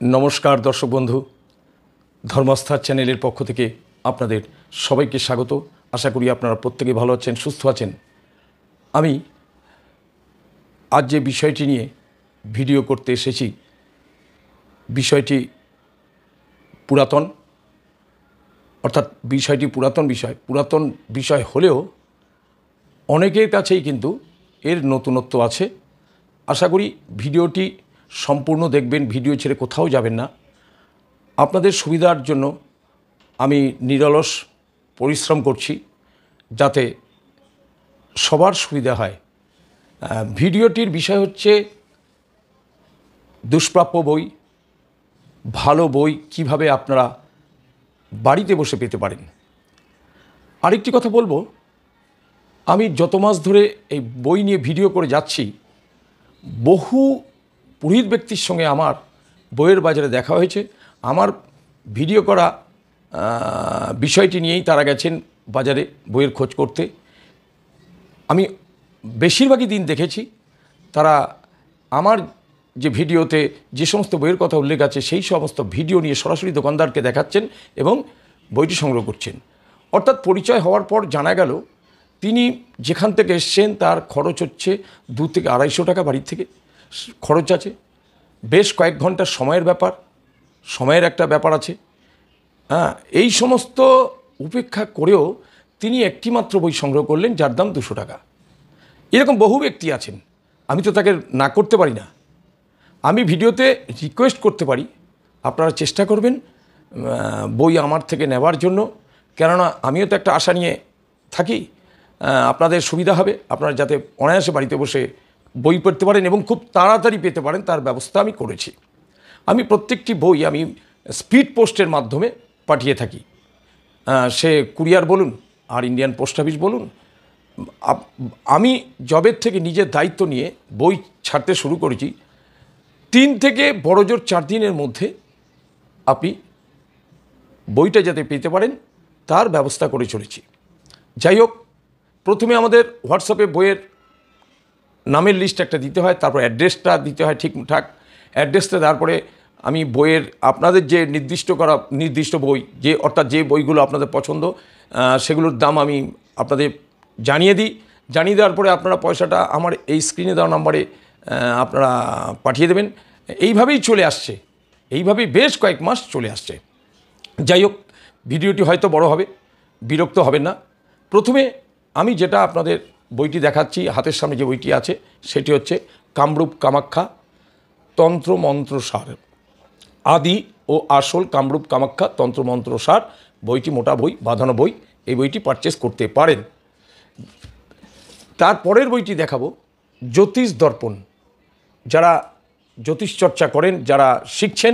नमस्कार दर्शक बंधु धर्मस्थान चैनल पक्ष থেকে আপনাদের সবাইকে স্বাগত। আশা করি আপনারা প্রত্যেকেই ভালো আছেন, সুস্থ আছেন। আমি আজ যে বিষয়টি নিয়ে ভিডিও করতে এসেছি বিষয়টি পুরাতন, অর্থাৎ বিষয়টি পুরাতন বিষয় হলেও অনেকের কাছেই কিন্তু এর নতুনত্ব আছে। আশা করি ভিডিওটি সম্পূর্ণ দেখবেন, ভিডিও ছেড়ে কোথাও যাবেন না। আপনাদের সুবিধার জন্য আমি নিরলস পরিশ্রম করছি যাতে সবার সুবিধা হয়। ভিডিওটির বিষয় হচ্ছে দুষ্প্রাপ্য বই, ভালো বই কিভাবে আপনারা বাড়িতে বসে পেতে পারেন। আরেকটি কথা বলবো, আমি যত মাস ধরে এই বই নিয়ে ভিডিও করে যাচ্ছি বহু পুরোহিত ব্যক্তির সঙ্গে আমার বইয়ের বাজারে দেখা হয়েছে। আমার ভিডিও করা বিষয়টি নিয়েই তারা গেছেন বাজারে বইয়ের খোঁজ করতে। আমি বেশিরভাগই দিন দেখেছি তারা আমার যে ভিডিওতে যে সমস্ত বইয়ের কথা উল্লেখ আছে সেই সমস্ত ভিডিও নিয়ে সরাসরি দোকানদারকে দেখাচ্ছেন এবং বইটি সংগ্রহ করছেন। অর্থাৎ পরিচয় হওয়ার পর জানা গেল তিনি যেখান থেকে এসছেন তার খরচ হচ্ছে 2 থেকে 250 টাকা, বাড়ির থেকে খরচ আছে, বেশ কয়েক ঘন্টার সময়ের সময়ের একটা ব্যাপার আছে। এই সমস্ত উপেক্ষা করেও তিনি একটিমাত্র বই সংগ্রহ করলেন যার দাম 200 টাকা। এরকম বহু ব্যক্তি আছেন, আমি তো তাকে না করতে পারি না। আমি ভিডিওতে রিকোয়েস্ট করতে পারি আপনারা চেষ্টা করবেন বই আমার থেকে নেওয়ার জন্য, কেননা আমিও তো একটা আশা নিয়ে থাকি আপনাদের সুবিধা হবে, আপনারা যাতে অনায়াসে বাড়িতে বসে বই পড়তে পারেন এবং খুব তাড়াতাড়ি পেতে পারেন তার ব্যবস্থা আমি করেছি। আমি প্রত্যেকটি বই আমি স্পিড পোস্টের মাধ্যমে পাঠিয়ে থাকি, সে কুরিয়ার বলুন আর ইন্ডিয়ান পোস্ট অফিস বলুন। আমি জবের থেকে নিজের দায়িত্ব নিয়ে বই ছাড়তে শুরু করেছি। 3 থেকে বড় জোর 4 দিনের মধ্যে আপনি বইটা যাতে পেতে পারেন তার ব্যবস্থা করে চলেছি। যাই হোক, প্রথমে আমাদের হোয়াটসঅ্যাপে বইয়ের নামের লিস্ট একটা দিতে হয়, তারপর অ্যাড্রেসটা দিতে হয় ঠিকঠাক। অ্যাড্রেসটা দেওয়ার পরে আমি বইয়ের আপনাদের যে নির্দিষ্ট বই অর্থাৎ যে বইগুলো আপনাদের পছন্দ সেগুলোর দাম আমি আপনাদের জানিয়ে দিই। জানিয়ে দেওয়ার পরে আপনারা পয়সাটা আমার এই স্ক্রিনে দেওয়া নাম্বারে আপনারা পাঠিয়ে দেবেন। এইভাবেই চলে আসছে, এইভাবেই বেশ কয়েক মাস চলে আসছে। যাই হোক, ভিডিওটি হয়তো বড় হবে, বিরক্ত হবেন না। প্রথমে আমি যেটা আপনাদের বইটি দেখাচ্ছি, হাতের সামনে যে বইটি আছে সেটি হচ্ছে কামরূপ কামাখ্যা তন্ত্রমন্ত্রসার, আদি ও আসল কামরূপ কামাখ্যা তন্ত্রমন্ত্রসার। বইটি মোটা বই, বাঁধানো বই। এই বইটি পারচেস করতে পারেন। তারপরের বইটি দেখাবো জ্যোতিষ দর্পণ। যারা জ্যোতিষ চর্চা করেন, যারা শিখছেন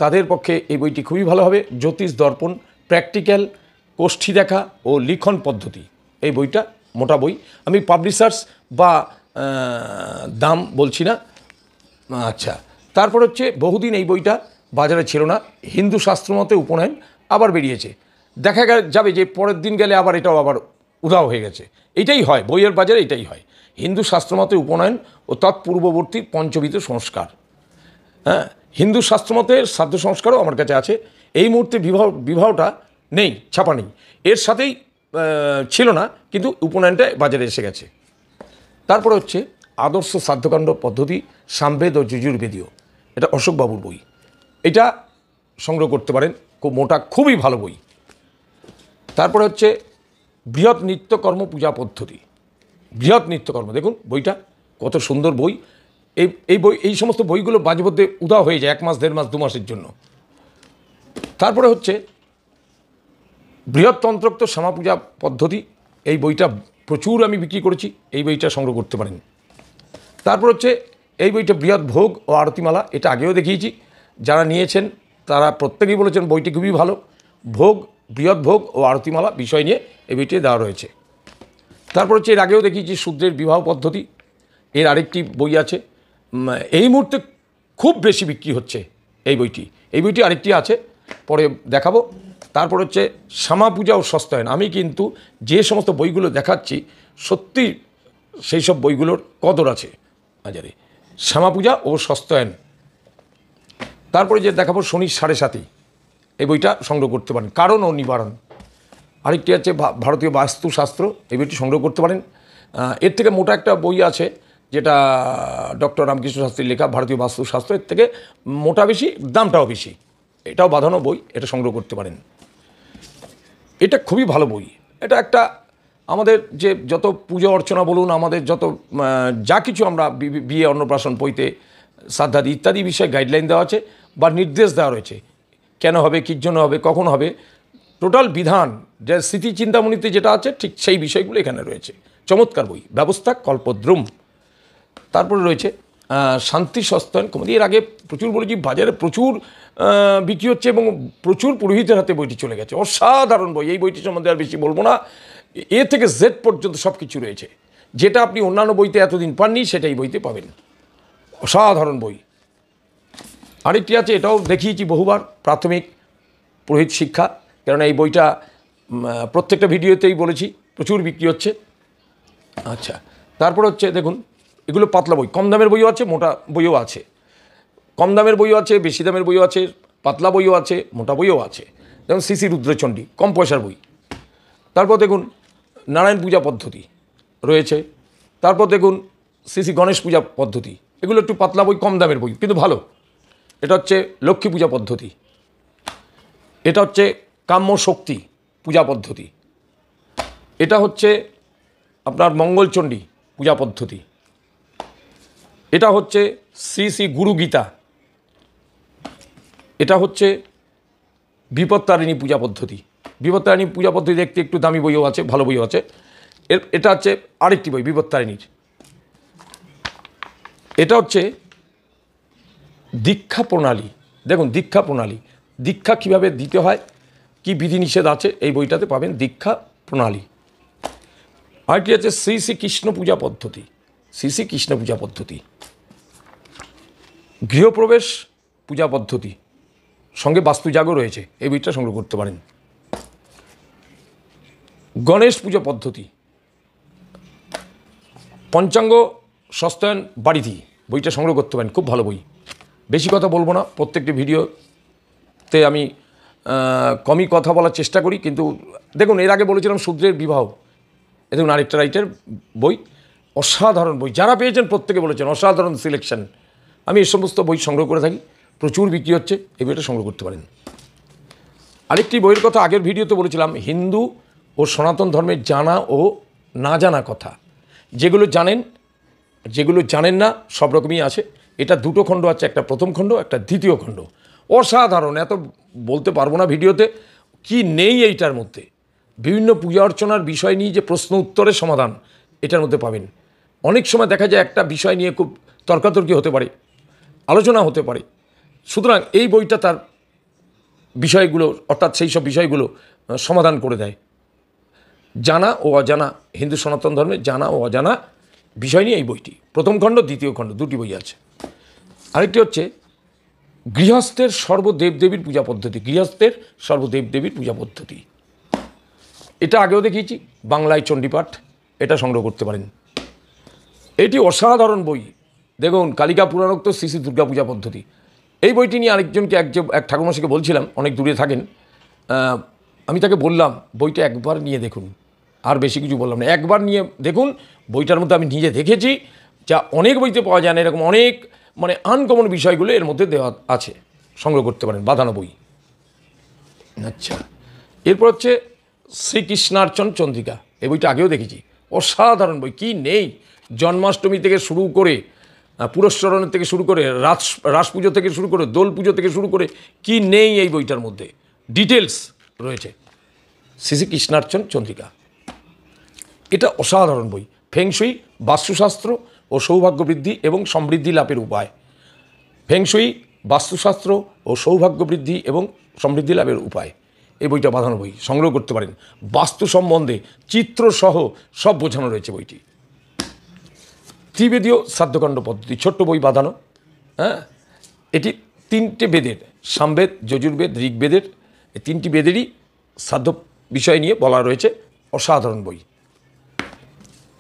তাদের পক্ষে এই বইটি খুবই ভালো হবে। জ্যোতিষ দর্পণ, প্র্যাকটিক্যাল কোষ্ঠী দেখা ও লিখন পদ্ধতি। এই বইটা মোটা বই। আমি পাবলিশার্স বা দাম বলছি না। আচ্ছা, তারপর হচ্ছে বহুদিন এই বইটা বাজারে ছিল না, হিন্দু শাস্ত্রমতে উপনয়ন আবার বেরিয়েছে। দেখা যাবে যে পরের দিন গেলে এটাও আবার উধাও হয়ে গেছে। এটাই হয় বইয়ের বাজারে, এটাই হয়। হিন্দু শাস্ত্রমতে উপনয়ন ও তৎপূর্ববর্তী পঞ্চবিধ সংস্কার। হিন্দু শাস্ত্রমতে শ্রাদ্ধ সংস্কারও আমার কাছে আছে। এই মুহূর্তে বিবাহটা নেই, ছাপা নেই, এর সাথেই ছিল না, কিন্তু উপনয়নটা বাজারে এসে গেছে। তারপরে হচ্ছে আদর্শ শ্রাদ্ধকাণ্ড পদ্ধতি, সামবেদ ও যজুর্বেদীয়। এটা অশোকবাবুর বই, এটা সংগ্রহ করতে পারেন, খুব মোটা, খুবই ভালো বই। তারপরে হচ্ছে বৃহৎ নিত্যকর্ম পূজা পদ্ধতি। বৃহৎ নিত্যকর্ম, দেখুন বইটা কত সুন্দর বই। এই সমস্ত বইগুলো মাঝে মধ্যে উধাও হয়ে যায় 1 মাস, 1.5 মাস, 2 মাসের জন্য। তারপরে হচ্ছে বৃহৎ তন্ত্রোক্ত শ্যামা পূজা পদ্ধতি। এই বইটা প্রচুর আমি বিক্রি করেছি, এই বইটা সংগ্রহ করতে পারেন। তারপর হচ্ছে এই বইটা বৃহৎ ভোগ ও আরতিমালা। এটা আগেও দেখিয়েছি, যারা নিয়েছেন তারা প্রত্যেকেই বলেছেন বইটি খুবই ভালো। বৃহৎ ভোগ ও আরতিমালা বিষয় নিয়ে এই বইটি দেওয়া রয়েছে। তারপর হচ্ছে এর আগেও দেখিয়েছি শূদ্রের বিবাহ পদ্ধতি। এর আরেকটি বই আছে, এই মুহূর্তে খুব বেশি বিক্রি হচ্ছে এই বইটি আরেকটি আছে, পরে দেখাবো। তারপর হচ্ছে শ্যামা পূজা ও সস্তায়ন। আমি কিন্তু যে সমস্ত বইগুলো দেখাচ্ছি সত্যি সেই সব বইগুলোর কদর আছে বাজারে। শ্যামা পূজা ও সস্তায়ন তারপরে যে দেখাবো শনির 7.5 এই বইটা সংগ্রহ করতে পারেন, কারণ ও নিবারণ। আরেকটি আছে ভারতীয় বাস্তুশাস্ত্র, এই বইটি সংগ্রহ করতে পারেন। এর থেকে মোটা একটা বই আছে যেটা ডক্টর রামকৃষ্ণ শাস্ত্রীর লেখা ভারতীয় বাস্তুশাস্ত্র, এর থেকে মোটা বেশি, দামটাও বেশি, এটাও বাঁধানো বই, এটা সংগ্রহ করতে পারেন। এটা খুবই ভালো বই। এটা একটা আমাদের যে যত পূজা অর্চনা বলুন, আমাদের যত যা কিছু আমরা বিয়ে অন্নপ্রাশন পৈতে শ্রাদ্ধাদি ইত্যাদি বিষয়ে গাইডলাইন দেওয়া আছে বা নির্দেশ দেওয়া রয়েছে, কেন হবে, কী জন্য হবে, কখন হবে, টোটাল বিধান যে স্মৃতি চিন্তামণিতে যেটা আছে ঠিক সেই বিষয়গুলো এখানে রয়েছে। চমৎকার বই, ব্যবস্থা কল্পদ্রুম। তারপরে রয়েছে শান্তি সস্তায়ন কৌমুদী। এর আগে প্রচুর বলেছি, বাজারে প্রচুর বিক্রি হচ্ছে এবং প্রচুর পুরোহিতের হাতে বইটি চলে গেছে। অসাধারণ বই, এই বইটি সম্বন্ধে আর বেশি বলবো না। এ থেকে জেড পর্যন্ত সব কিছু রয়েছে, যেটা আপনি অন্যান্য বইতে এতদিন পাননি সেটাই বইতে পাবেন। অসাধারণ বই। আরেকটি আছে, এটাও দেখিয়েছি বহুবার, প্রাথমিক পুরোহিত শিক্ষা, কারণ এই বইটা প্রত্যেকটা ভিডিওতেই বলেছি প্রচুর বিক্রি হচ্ছে। আচ্ছা, তারপর হচ্ছে দেখুন, এগুলো পাতলা বই, কম দামের বইও আছে, মোটা বইও আছে। কম দামের বইও আছে, বেশি দামের বইও আছে, পাতলা বইও আছে, মোটা বইও আছে। যেমন শ্রী শ্রী রুদ্রচণ্ডী, কম পয়সার বই। তারপর দেখুন নারায়ণ পূজা পদ্ধতি রয়েছে। তারপর দেখুন শ্রী শ্রী গণেশ পূজা পদ্ধতি, এগুলো একটু পাতলা বই, কম দামের বই, কিন্তু ভালো। এটা হচ্ছে লক্ষ্মী পূজা পদ্ধতি। এটা হচ্ছে কাম্য শক্তি পূজা পদ্ধতি। এটা হচ্ছে আপনার মঙ্গলচণ্ডী পূজা পদ্ধতি। এটা হচ্ছে শ্রী শ্রী গুরু গীতা। এটা হচ্ছে বিপত্তারিণী পূজা পদ্ধতি। বিপত্তারিণী পূজা পদ্ধতি দেখতে একটু দামি বইও আছে, ভালো বইও আছে। এটা হচ্ছে আরেকটি বই বিপত্তারিণীর। এটা হচ্ছে দীক্ষা প্রণালী। দেখুন দীক্ষা প্রণালী, দীক্ষা কীভাবে দিতে হয়, কি বিধিনিষেধ আছে, এই বইটাতে পাবেন দীক্ষা প্রণালী। আরেকটি আছে শ্রী শ্রী কৃষ্ণ পূজা পদ্ধতি। শ্রী শ্রী কৃষ্ণ পূজা পদ্ধতি। গৃহপ্রবেশ পূজা পদ্ধতি, সঙ্গে বাস্তুজাগও রয়েছে, এই বইটা সংগ্রহ করতে পারেন। গণেশ পূজা পদ্ধতি, পঞ্চাঙ্গ সস্তায়ন বাড়িধি, বইটা সংগ্রহ করতে পারেন, খুব ভালো বই। বেশি কথা বলবো না, প্রত্যেকটি ভিডিওতে আমি কমই কথা বলার চেষ্টা করি, কিন্তু দেখুন এর আগে বলেছিলাম শূদ্রের বিবাহ, এ দেখুন আরেকটা রাইটের বই, অসাধারণ বই। যারা পেয়েছেন প্রত্যেকে বলেছেন অসাধারণ সিলেকশন। আমি এই সমস্ত বই সংগ্রহ করে থাকি, প্রচুর বিক্রি হচ্ছে, এই বইটা সংগ্রহ করতে পারেন। আরেকটি বইয়ের কথা আগের ভিডিওতে বলেছিলাম, হিন্দু ও সনাতন ধর্মের জানা ও না জানা কথা, যেগুলো জানেন, যেগুলো জানেন না, সব রকমই আছে। এটা দুটো খণ্ড আছে, একটা প্রথম খণ্ড, একটা দ্বিতীয় খণ্ড। অসাধারণ, এত বলতে পারবো না ভিডিওতে, কি নেই এইটার মধ্যে। বিভিন্ন পূজা অর্চনার বিষয় নিয়ে যে প্রশ্ন উত্তরের সমাধান এটার মধ্যে পাবেন। অনেক সময় দেখা যায় একটা বিষয় নিয়ে খুব তর্কাতর্কি হতে পারে, আলোচনা হতে পারে, সুতরাং এই বইটা তার বিষয়গুলো, অর্থাৎ সেই সব বিষয়গুলো সমাধান করে দেয়। জানা ও অজানা, হিন্দু সনাতন ধর্মের জানা ও অজানা বিষয় নিয়ে এই বইটি, প্রথম খণ্ড দ্বিতীয় খণ্ড, দুটি বই আছে। আরেকটি হচ্ছে গৃহস্থের সর্বদেবদেবীর পূজা পদ্ধতি। গৃহস্থের সর্বদেবদেবীর পূজা পদ্ধতি, এটা আগেও দেখিয়েছি, বাংলায় চণ্ডীপাঠ, এটা সংগ্রহ করতে পারেন। এটি অসাধারণ বই। দেখুন কালিকা পুরাণোক্ত শ্রী শ্রী দুর্গা পূজা পদ্ধতি, এই বইটি নিয়ে আরেকজনকে এক ঠাকুরমশাইকে বলছিলাম, অনেক দূরে থাকেন, আমি তাকে বললাম বইটা একবার নিয়ে দেখুন, আর বেশি কিছু বললাম না, একবার নিয়ে দেখুন। বইটার মধ্যে আমি নিজে দেখেছি যা অনেক বইতে পাওয়া যায় না, এরকম অনেক মানে আনকমন বিষয়গুলো এর মধ্যে দেওয়া আছে, সংগ্রহ করতে পারেন, বাঁধানো বই। আচ্ছা, এরপর হচ্ছে শ্রীকৃষ্ণার্চন চন্দ্রিকা, এই বইটা আগেও দেখেছি, অসাধারণ বই, কি নেই। জন্মাষ্টমী থেকে শুরু করে, পুরস্চরণের থেকে শুরু করে, রাস পুজো থেকে শুরু করে, দোল পুজো থেকে শুরু করে, কি নেই এই বইটার মধ্যে, ডিটেলস রয়েছে। শ্রী শ্রী কৃষ্ণার্চন চন্দ্রিকা, এটা অসাধারণ বই। ফেংশুই, বাস্তুশাস্ত্র ও সৌভাগ্য বৃদ্ধি এবং সমৃদ্ধি লাভের উপায়। ফেংশুই, বাস্তুশাস্ত্র ও সৌভাগ্য বৃদ্ধি এবং সমৃদ্ধি লাভের উপায়, এই বইটা বাঁধানো বই, সংগ্রহ করতে পারেন। বাস্তু সম্বন্ধে চিত্রসহ সব বোঝানো রয়েছে বইটি। ত্রিবেদীয় শ্রাদ্ধকাণ্ড পদ্ধতি, ছোট্ট বই, বাঁধানো। হ্যাঁ, এটি তিনটে বেদের, সামবেদ, যজুর্বেদ, ঋগ্বেদের, এই তিনটি বেদেরই শ্রাদ্ধ বিষয় নিয়ে বলা রয়েছে, অসাধারণ বই।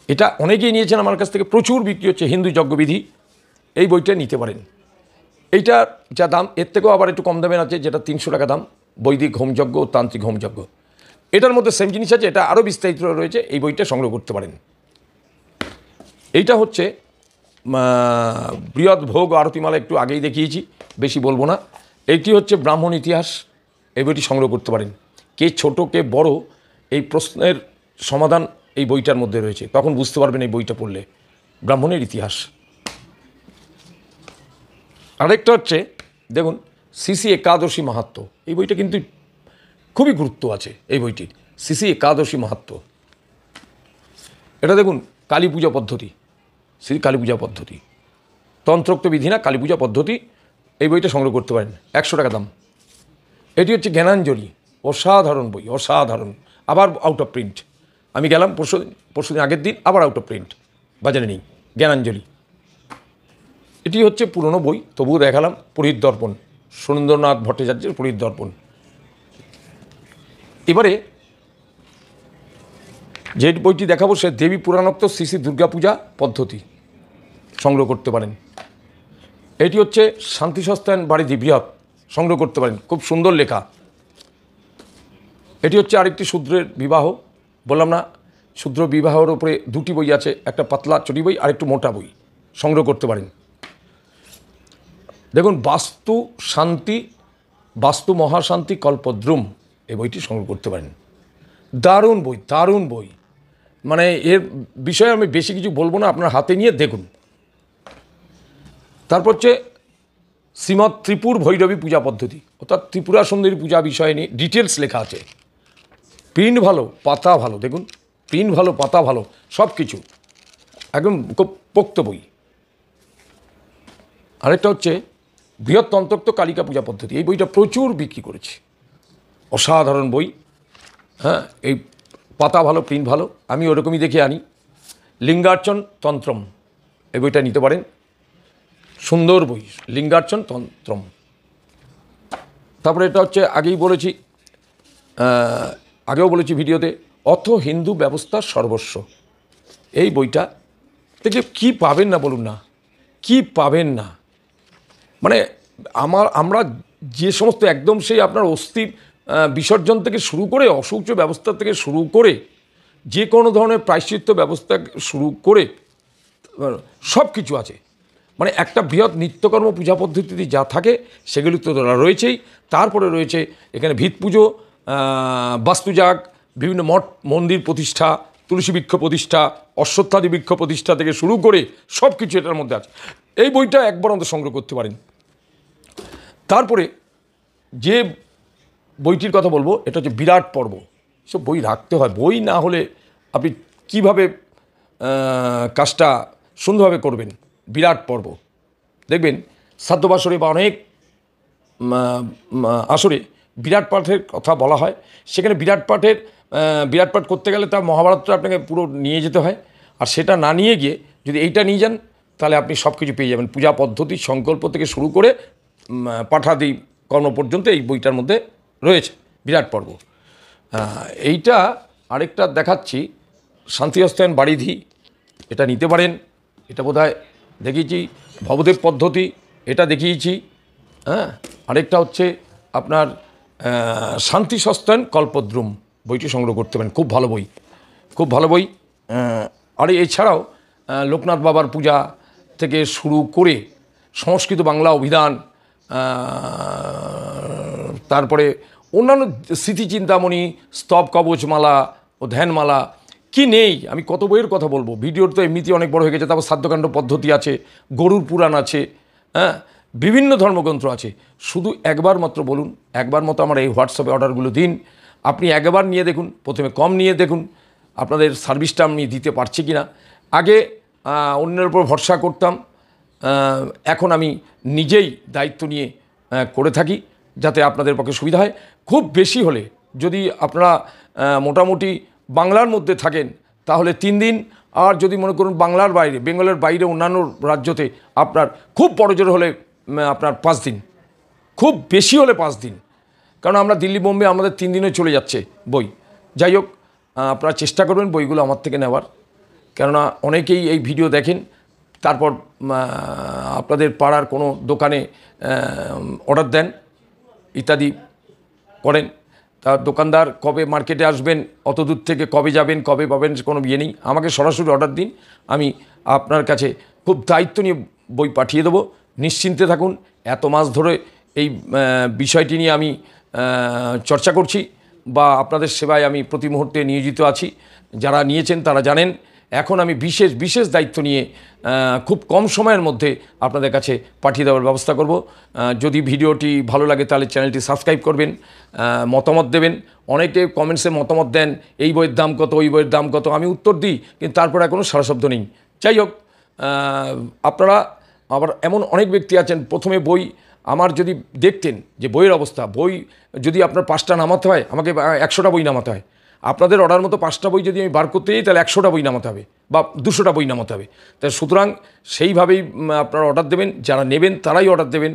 এটা অনেকেই নিয়েছেন আমার কাছ থেকে, প্রচুর বিক্রি হচ্ছে। হিন্দু যজ্ঞবিধি, এই বইটা নিতে পারেন। এইটা যা দাম, এর থেকেও আবার একটু কম দামের আছে যেটা 300 টাকা দাম, বৈদিক হোমযজ্ঞ ও তান্ত্রিক হোমযজ্ঞ। এটার মধ্যে সেম জিনিস আছে, এটা আরও বিস্তারিত রয়েছে, এই বইটা সংগ্রহ করতে পারেন। এইটা হচ্ছে বৃহৎ ভোগ আরতিমালা, একটু আগেই দেখিয়েছি, বেশি বলবো না। এইটি হচ্ছে ব্রাহ্মণ ইতিহাস, এই বইটি সংগ্রহ করতে পারেন। কে ছোট কে বড় এই প্রশ্নের সমাধান এই বইটার মধ্যে রয়েছে, তখন বুঝতে পারবেন এই বইটা পড়লে, ব্রাহ্মণের ইতিহাস। আরেকটা হচ্ছে দেখুন শ্রী একাদশী মাহাত্ম্য, এই বইটা কিন্তু খুবই গুরুত্ব আছে এই বইটির, শ্রী একাদশী মাহাত্ম্য। এটা দেখুন কালী পূজা পদ্ধতি, শ্রী কালী পূজা পদ্ধতি, তন্ত্রোক্ত বিধি না কালী পূজা পদ্ধতি, এই বইটা সংগ্রহ করতে পারেন, 100 টাকা দাম। এটি হচ্ছে জ্ঞানাঞ্জলি, অসাধারণ বই, অসাধারণ, আবার আউট অফ প্রিন্ট। আমি গেলাম পরশুদিন আগের দিন, আবার আউট অফ প্রিন্ট, বাজারে নেই জ্ঞানাঞ্জলি। এটি হচ্ছে পুরনো বই, তবুও দেখালাম, পুরীর দর্পণ, সুরেন্দ্রনাথ ভট্টাচার্যের পুরীর দর্পণ। এবারে যে বইটি দেখাবো সে দেবী পুরাণোক্ত শ্রী শ্রী দুর্গাপূজা পদ্ধতি, সংগ্রহ করতে পারেন। এটি হচ্ছে শান্তি সস্তায়ন বাড়ি বৃহৎ, সংগ্রহ করতে পারেন, খুব সুন্দর লেখা। এটি হচ্ছে আরেকটি শূদ্রের বিবাহ, বললাম না শূদ্র বিবাহের উপরে দুটি বই আছে, একটা পাতলা চটি বই আর একটু মোটা বই, সংগ্রহ করতে পারেন। দেখুন বাস্তু শান্তি, বাস্তু মহাশান্তি কল্পদ্রুম, এই বইটি সংগ্রহ করতে পারেন। দারুণ বই, দারুণ বই, মানে এর বিষয়ে আমি বেশি কিছু বলবো না, আপনার হাতে নিয়ে দেখুন। তারপর হচ্ছে শ্রীমৎ ত্রিপুর ভৈরবী পূজা পদ্ধতি, অর্থাৎ ত্রিপুরা সুন্দরী পূজা বিষয় নিয়ে ডিটেলস লেখা আছে। প্রিন্ট ভালো, পাতা ভালো, দেখুন প্রিন্ট ভালো, পাতা ভালো, সব কিছু একদম খুব পোক্ত বই। আরেকটা হচ্ছে বৃহৎ তন্ত্রোক্ত কালিকা পূজা পদ্ধতি, এই বইটা প্রচুর বিক্রি করেছে, অসাধারণ বই। হ্যাঁ, এই পাতা ভালো, প্রিন্ট ভালো, আমি ওরকমই দেখে আনি। লিঙ্গার্চন তন্ত্রম, এই বইটা নিতে পারেন, সুন্দর বই, লিঙ্গার্চন তন্ত্রম। তারপরে এটা হচ্ছে আগেও বলেছি ভিডিওতে, অথ হিন্দু ব্যবস্থার সর্বস্ব, এই বইটা দেখলে কী পাবেন না বলুন না, কি পাবেন না, মানে আমরা যে সমস্ত একদম সেই আপনার অস্থি বিসর্জন থেকে শুরু করে, অশৌচ ব্যবস্থা থেকে শুরু করে, যে কোনো ধরনের প্রায়শ্চিত্ত ব্যবস্থা শুরু করে সব কিছু আছে। মানে একটা বৃহৎ নিত্যকর্ম পূজা পদ্ধতিতে যা থাকে সেগুলি তো রয়েছেই, তারপরে রয়েছে এখানে ভিত পুজো, বাস্তুজাগ, বিভিন্ন মঠ মন্দির প্রতিষ্ঠা, তুলসী বৃক্ষ প্রতিষ্ঠা, অশ্বত্থাদি বৃক্ষ প্রতিষ্ঠা থেকে শুরু করে সব কিছু এটার মধ্যে আছে। এই বইটা একবার অন্তত সংগ্রহ করতে পারেন। তারপরে যে বইটির কথা বলবো এটা হচ্ছে বিরাট পর্ব, সব বই রাখতে হয়, বই না হলে আপনি কীভাবে কাজটা সুন্দরভাবে করবেন। বিরাট পর্ব দেখবেন শ্রাদ্ধবাসরে বা অনেক আসরে বিরাট পাঠের কথা বলা হয়, সেখানে বিরাট পাঠ করতে গেলে তার মহাভারতটা আপনাকে পুরো নিয়ে যেতে হয়, আর সেটা না নিয়ে গিয়ে যদি এইটা নিয়ে যান তাহলে আপনি সব কিছু পেয়ে যাবেন, পূজা পদ্ধতি সংকল্প থেকে শুরু করে পাঠাদি কর্ম পর্যন্ত এই বইটার মধ্যে রয়েছে বিরাট পর্ব। এইটা আরেকটা দেখাচ্ছি, শান্তি হস্তায়ন বাড়িধি, এটা নিতে পারেন, এটা বোধহয় দেখিয়েছি, ভবদেব পদ্ধতি এটা দেখিয়েছি। হ্যাঁ, আরেকটা হচ্ছে আপনার শান্তি সস্তায়ন কল্পদ্রুম, বইটি সংগ্রহ করতে পারেন, খুব ভালো বই, খুব ভালো বই। আর এছাড়াও লোকনাথ বাবার পূজা থেকে শুরু করে সংস্কৃত বাংলা অভিধান, তারপরে অন্যান্য স্মৃতিচিন্তামণি, স্তব কবচমালা ও ধ্যানমালা, কি নেই, আমি কত বইয়ের কথা বলবো, ভিডিওর তো এমনিতেই অনেক বড় হয়ে গেছে। তারপর সাধ্যকাণ্ড পদ্ধতি আছে, গরুর পুরাণ আছে, হ্যাঁ, বিভিন্ন ধর্মগ্রন্থ আছে। শুধু একবার মাত্র বলুন, একবার মতো আমার এই হোয়াটসঅ্যাপে অর্ডারগুলো দিন, আপনি একবার নিয়ে দেখুন, প্রথমে কম নিয়ে দেখুন আপনাদের সার্ভিসটা আমি দিতে পারছি কি না। আগে অন্যের উপর ভরসা করতাম, এখন আমি নিজেই দায়িত্ব নিয়ে করে থাকি যাতে আপনাদের পক্ষে সুবিধা হয়। খুব বেশি হলে যদি আপনারা মোটামুটি বাংলার মধ্যে থাকেন তাহলে 3 দিন, আর যদি মনে করুন বাংলার বাইরে, বেঙ্গলের বাইরে অন্যান্য রাজ্যতে আপনার খুব বড় জোর হলে আপনার 5 দিন, খুব বেশি হলে 5 দিন, কারণ আমরা দিল্লি বোম্বে আমাদের 3 দিনে চলে যাচ্ছে বই। যাই হোক, আপনারা চেষ্টা করবেন বইগুলো আমার থেকে নেওয়ার, কেননা অনেকেই এই ভিডিও দেখেন, তারপর আপনাদের পাড়ার কোনো দোকানে অর্ডার দেন ইত্যাদি করেন। তা দোকানদার কবে মার্কেটে আসবেন, অত দূর থেকে কবে যাবেন, কবে পাবেন, কোনো বিয়ে নেই। আমাকে সরাসরি অর্ডার দিন, আমি আপনার কাছে খুব দায়িত্ব নিয়ে বই পাঠিয়ে দেবো। নিশ্চিন্তে থাকুন। এত মাস ধরে এই বিষয়টি নিয়ে আমি চর্চা করছি বা আপনাদের সেবায় আমি প্রতি মুহূর্তে নিয়োজিত আছি। যারা নিয়েছেন তারা জানেন। এখন আমি বিশেষ দায়িত্ব নিয়ে খুব কম সময়ের মধ্যে আপনাদের কাছে পাঠিয়ে দেওয়ার ব্যবস্থা করব। যদি ভিডিওটি ভালো লাগে তাহলে চ্যানেলটি সাবস্ক্রাইব করবেন, মতামত দেবেন। অনেকে কমেন্টসে মতামত দেন, এই বইয়ের দাম কত, ওই বইয়ের দাম কত। আমি উত্তর দিই, কিন্তু তারপরে কোনো সারা শব্দ নেই। যাই হোক, আপনারা আবার এমন অনেক ব্যক্তি আছেন, প্রথমে বই আমার যদি দেখতেন যে বইয়ের অবস্থা, বই যদি আপনার 5টা নামাতে হয়, আমাকে 100টা বই নামাতে হয়। আপনাদের অর্ডার মতো 5টা বই যদি আমি বার করতে যাই, তাহলে 100টা বই নামাতে হবে বা 200টা বই নামাতে হবে। তাই সুতরাং সেইভাবেই আপনারা অর্ডার দেবেন, যারা নেবেন তারাই অর্ডার দেবেন।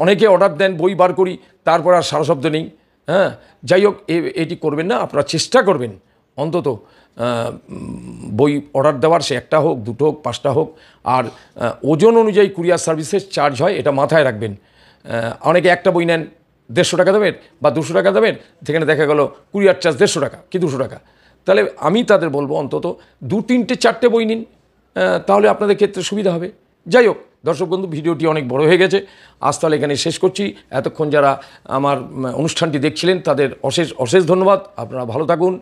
অনেকে অর্ডার দেন, বই বার করি, তারপর আর সারা শব্দ নেই। হ্যাঁ, যাই হোক, এটি করবেন না। আপনারা চেষ্টা করবেন অন্তত বই অর্ডার দেওয়ার, সে 1টা হোক, 2টো হোক, 5টা হোক। আর ওজন অনুযায়ী কুরিয়ার সার্ভিসের চার্জ হয়, এটা মাথায় রাখবেন। অনেকে একটা বই নেন 150 টাকা দেবেন বা 200 টাকা দেবেন, সেখানে দেখা গেল কুরিয়ার চার্জ 150 টাকা কি 200 টাকা। তাহলে আমি তাদের বলবো অন্তত 2, 3, 4টে বই নিন, তাহলে আপনাদের ক্ষেত্রে সুবিধা হবে। যাই হোক দর্শক বন্ধু, ভিডিওটি অনেক বড় হয়ে গেছে, আজ তাহলে এখানে শেষ করছি। এতক্ষণ যারা আমার অনুষ্ঠানটি দেখছিলেন তাদের অশেষ ধন্যবাদ। আপনারা ভালো থাকুন,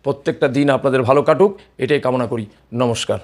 প্রত্যেকটা দিন আপনাদের ভালো কাটুক, এটাই কামনা করি। নমস্কার।